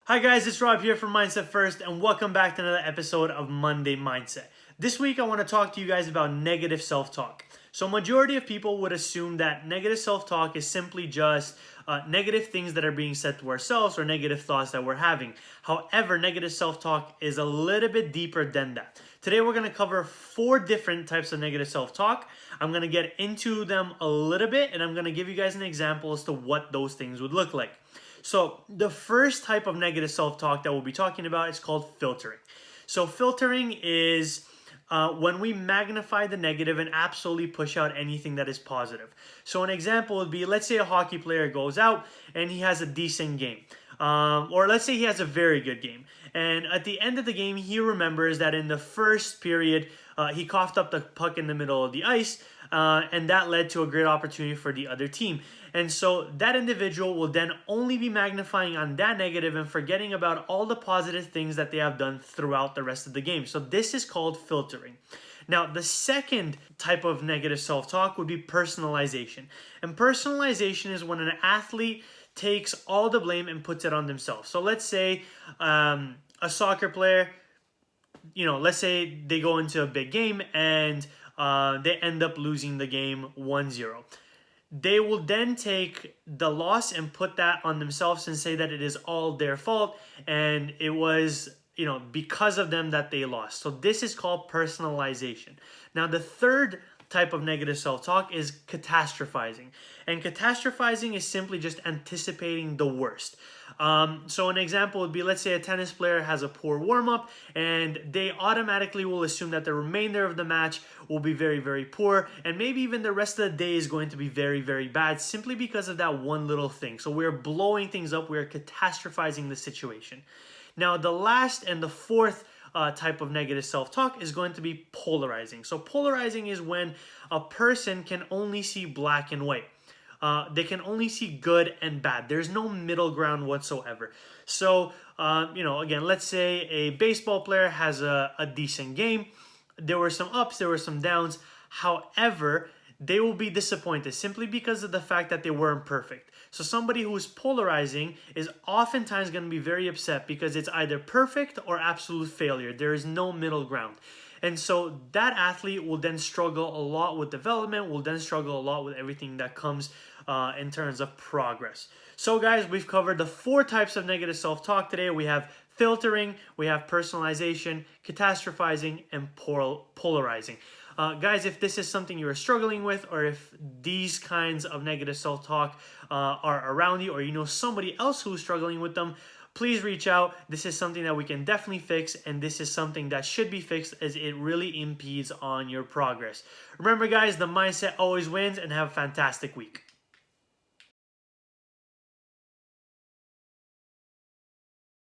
Hi guys, it's Rob here from Mindset First and welcome back to another episode of Monday Mindset. This week I want to talk to you guys about negative self-talk. So majority of people would assume that negative self-talk is simply just negative things that are being said to ourselves or negative thoughts that we're having. However, negative self-talk is a little bit deeper than that. Today we're going to cover 4 different types of negative self-talk. I'm going to get into them a little bit and I'm going to give you guys an example as to what those things would look like. So the first type of negative self-talk that we'll be talking about is called filtering. So filtering is when we magnify the negative and absolutely push out anything that is positive. So an example would be, let's say a hockey player goes out and he has a decent game. Or let's say he has a very good game. And at the end of the game, he remembers that in the first period, he coughed up the puck in the middle of the ice, and that led to a great opportunity for the other team. And so that individual will then only be magnifying on that negative and forgetting about all the positive things that they have done throughout the rest of the game. So this is called filtering. Now, the second type of negative self-talk would be personalization. And personalization is when an athlete takes all the blame and puts it on themselves. So let's say a soccer player, let's say they go into a big game and they end up losing the game 1-0. They will then take the loss and put that on themselves and say that it is all their fault and it was, because of them that they lost. So this is called personalization. Now, the third type of negative self-talk is catastrophizing. And catastrophizing is simply just anticipating the worst. So an example would be, let's say a tennis player has a poor warm-up and they automatically will assume that the remainder of the match will be very, very poor. And maybe even the rest of the day is going to be very, very bad simply because of that one little thing. So we're blowing things up. We're catastrophizing the situation. Now, the last and the fourth type of negative self-talk is going to be polarizing. So polarizing is when a person can only see black and white. They can only see good and bad. There's no middle ground whatsoever. So, again, let's say a baseball player has a decent game. There were some ups, there were some downs. However, they will be disappointed simply because of the fact that they weren't perfect. So somebody who is polarizing is oftentimes going to be very upset because it's either perfect or absolute failure. There is no middle ground. And so that athlete will then struggle a lot with development, will then struggle a lot with everything that comes in terms of progress. So guys, we've covered the 4 types of negative self-talk today. We have filtering, we have personalization, catastrophizing, and polarizing. Guys, if this is something you're struggling with, or if these kinds of negative self-talk are around you, or you know somebody else who's struggling with them, please reach out. This is something that we can definitely fix, and this is something that should be fixed as it really impedes on your progress. Remember guys, the mindset always wins, and have a fantastic week.